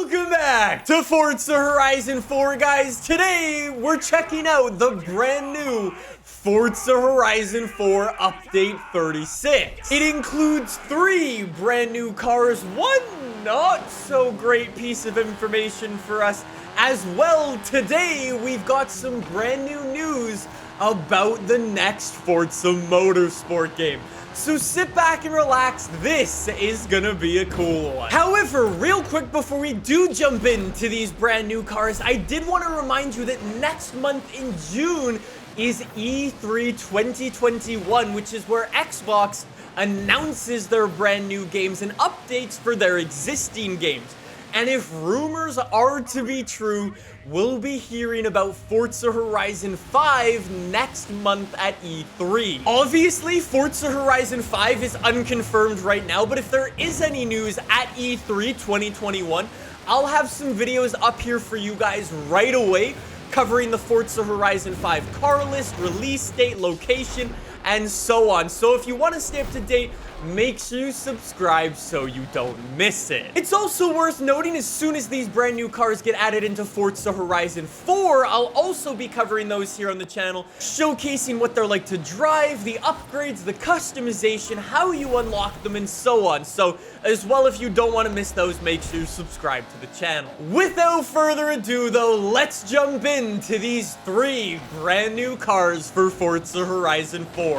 Welcome back to Forza Horizon 4, guys. Today, we're checking out the brand new Forza Horizon 4 Update 36. It includes 3 brand new cars, 1 not so great piece of information for us as well. Today, we've got some brand new news about the next Forza Motorsport game. So sit back and relax, this is gonna be a cool one. However, real quick before we do jump into these brand new cars, I did want to remind you that next month in June is E3 2021, which is where Xbox announces their brand new games and updates for their existing games. And if rumors are to be true, we'll be hearing about Forza Horizon 5 next month at E3. Obviously, Forza Horizon 5 is unconfirmed right now, but if there is any news at E3 2021, I'll have some videos up here for you guys right away covering the Forza Horizon 5 car list, release date, location, and so on. So if you want to stay up to date, make sure you subscribe so you don't miss it. It's also worth noting, as soon as these brand new cars get added into Forza Horizon 4, I'll also be covering those here on the channel, showcasing what they're like to drive, the upgrades, the customization, how you unlock them, and so on. So as well, if you don't want to miss those, make sure you subscribe to the channel. Without further ado though, let's jump into these 3 brand new cars for Forza Horizon 4.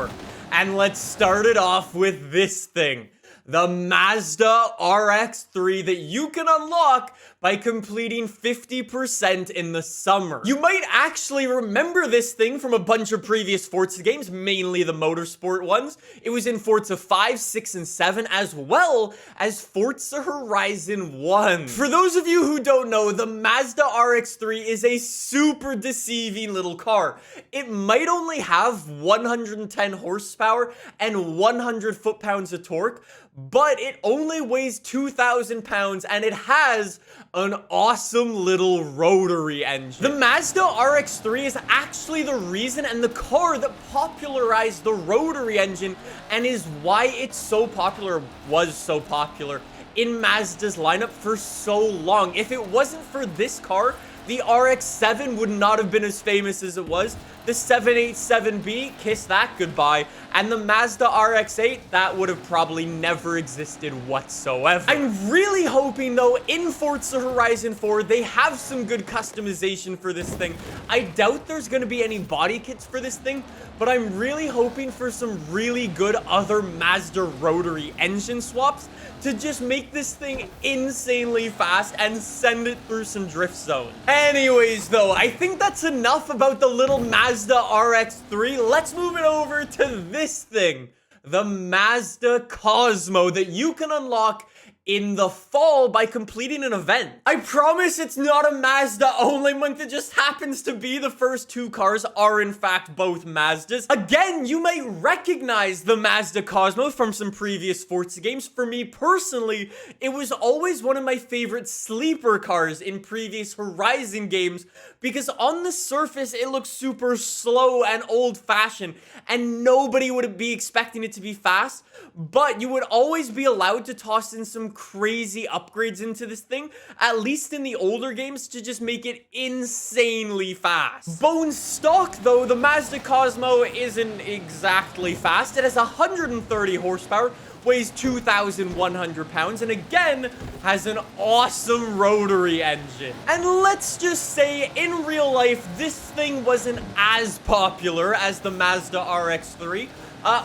And let's start it off with this thing. The Mazda RX-3 that you can unlock by completing 50% in the summer. You might actually remember this thing from a bunch of previous Forza games, mainly the Motorsport ones. It was in Forza 5, 6, and 7, as well as Forza Horizon 1. For those of you who don't know, the Mazda RX-3 is a super deceiving little car. It might only have 110 horsepower and 100 foot-pounds of torque, but it only weighs 2,000 pounds and it has an awesome little rotary engine. The Mazda RX-3 is actually the reason and the car that popularized the rotary engine and is why it's so popular, was so popular in Mazda's lineup for so long. If it wasn't for this car, the RX-7 would not have been as famous as it was. The 787B, kiss that goodbye. And the Mazda RX-8, that would have probably never existed whatsoever. I'm really hoping, though, in Forza Horizon 4, they have some good customization for this thing. I doubt there's going to be any body kits for this thing, but I'm really hoping for some really good other Mazda rotary engine swaps to just make this thing insanely fast and send it through some drift zones. Anyways, though, I think that's enough about the little Mazda RX-3. Let's move it over to this thing, the Mazda Cosmo, that you can unlock in the fall by completing an event. I promise it's not a Mazda only month. It just happens to be the first 2 cars are in fact both Mazdas. Again, you might recognize the Mazda Cosmo from some previous Forza games. For me personally, it was always one of my favorite sleeper cars in previous Horizon games because on the surface, it looks super slow and old-fashioned and nobody would be expecting it to be fast, but you would always be allowed to toss in some crazy upgrades into this thing, at least in the older games, to just make it insanely fast. Bone stock, though, the Mazda Cosmo isn't exactly fast. It has 130 horsepower, weighs 2,100 pounds, and again, has an awesome rotary engine. And let's just say, in real life, this thing wasn't as popular as the Mazda RX-3.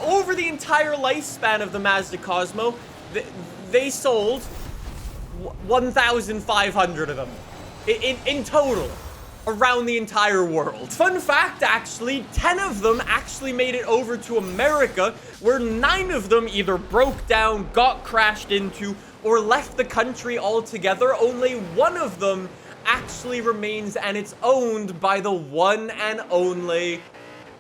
Over the entire lifespan of the Mazda Cosmo, they sold 1,500 of them in total around the entire world. Fun fact, actually, 10 of them actually made it over to America, where 9 of them either broke down, got crashed into, or left the country altogether. Only 1 of them actually remains, and it's owned by the one and only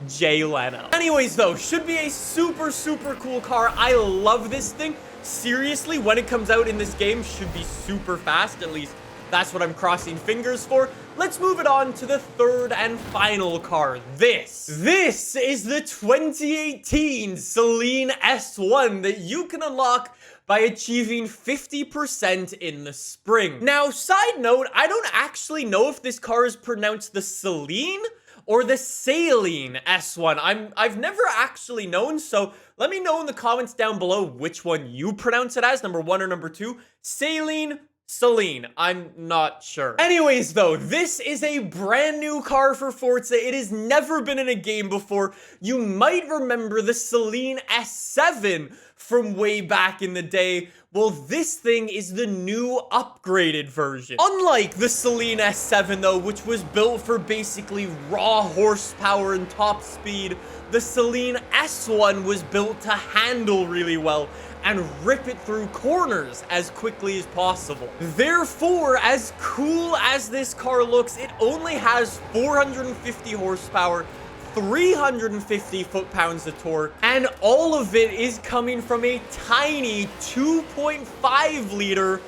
Jay Leno. Anyways, though, should be a super, super cool car. I love this thing. Seriously, when it comes out in this game, should be super fast. At least that's what I'm crossing fingers for. Let's move it on to the 3rd and final car. This is the 2018 Celine S1 that you can unlock by achieving 50% in the spring. Now, side note, I don't actually know if this car is pronounced the Celine or the Saline S1. I've never actually known, so let me know in the comments down below which one you pronounce it as, number 1 or number 2. Saline, Celine, I'm not sure. Anyways though, this is a brand new car for Forza. It has never been in a game before. You might remember the Celine S7 from way back in the day. Well, this thing is the new upgraded version. Unlike the Celine S7 though, which was built for basically raw horsepower and top speed, the Celine S1 was built to handle really well and rip it through corners as quickly as possible. Therefore, as cool as this car looks, it only has 450 horsepower, 350 foot-pounds of torque, and all of it is coming from a tiny 2.5 liter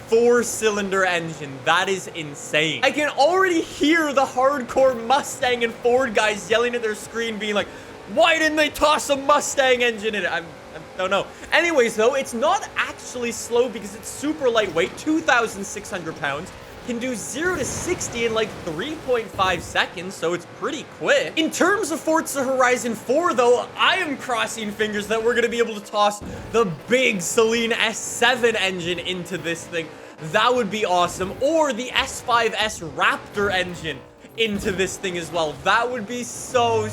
4-cylinder engine. That is insane. I can already hear the hardcore Mustang and Ford guys yelling at their screen being like, why didn't they toss a Mustang engine in it? I don't know. Anyways though, it's not actually slow because it's super lightweight, 2,600 pounds. Can do 0 to 60 in like 3.5 seconds, so it's pretty quick. In terms of Forza Horizon 4 though, I am crossing fingers that we're gonna be able to toss the big Celine S7 engine into this thing. That would be awesome. Or the S5S Raptor engine into this thing as well. That would be so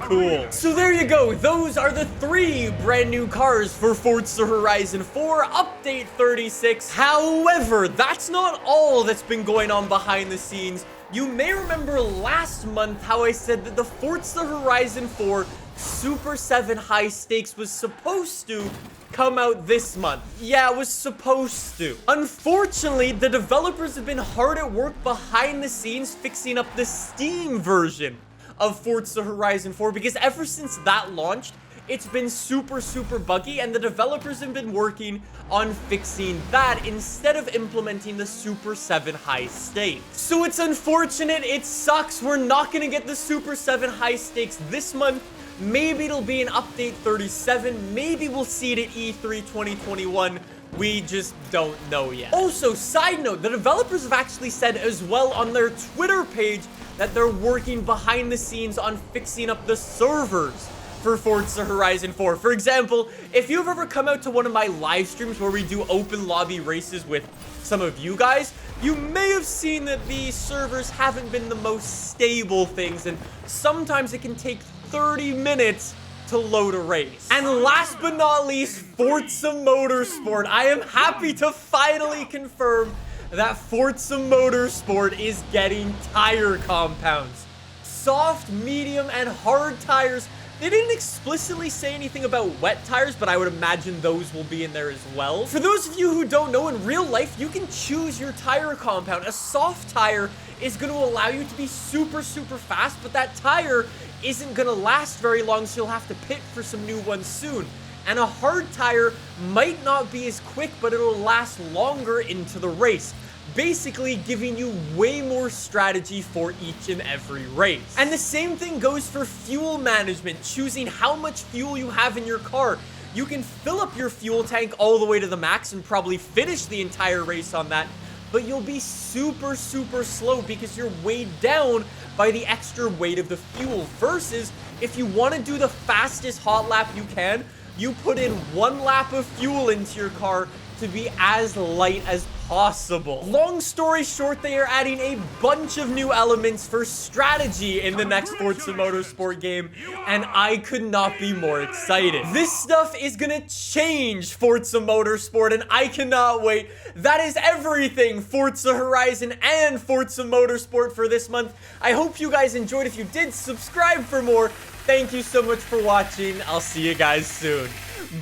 cool. So there you go. Those are the 3 brand new cars for Forza Horizon 4 Update 36. However, that's not all that's been going on behind the scenes. You may remember last month how I said that the Forza Horizon 4 Super 7 High Stakes was supposed to come out this month. Yeah, it was supposed to. Unfortunately, the developers have been hard at work behind the scenes fixing up the Steam version of Forza Horizon 4 because ever since that launched, it's been super buggy, and the developers have been working on fixing that instead of implementing the Super 7 High Stakes. So it's unfortunate, it sucks, we're not gonna get the Super 7 High Stakes this month. Maybe it'll be an update 37. Maybe we'll see it at E3 2021. We just don't know yet. Also, side note, the developers have actually said as well on their Twitter page that they're working behind the scenes on fixing up the servers for Forza Horizon 4. For example, if you've ever come out to one of my live streams where we do open lobby races with some of you guys, you may have seen that the servers haven't been the most stable things, and sometimes it can take 30 minutes to load a race. And last but not least, Forza Motorsport. I am happy to finally confirm that Forza Motorsport is getting tire compounds. Soft, medium, and hard tires. They didn't explicitly say anything about wet tires, but I would imagine those will be in there as well. For those of you who don't know, in real life, you can choose your tire compound. A soft tire is going to allow you to be super fast, but that tire isn't going to last very long, so you'll have to pit for some new ones soon. And a hard tire might not be as quick, but it'll last longer into the race, basically giving you way more strategy for each and every race. And the same thing goes for fuel management, choosing how much fuel you have in your car. You can fill up your fuel tank all the way to the max and probably finish the entire race on that, but you'll be super slow because you're weighed down by the extra weight of the fuel. Versus if you want to do the fastest hot lap you can, you put in 1 lap of fuel into your car to be as light as possible. Long story short, they are adding a bunch of new elements for strategy in the next Forza Motorsport game, and I could not be more excited. This stuff is gonna change Forza Motorsport, and I cannot wait. That is everything Forza Horizon and Forza Motorsport for this month. I hope you guys enjoyed. If you did, subscribe for more. Thank you so much for watching. I'll see you guys soon.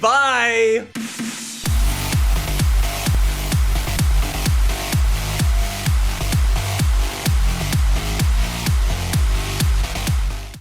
Bye!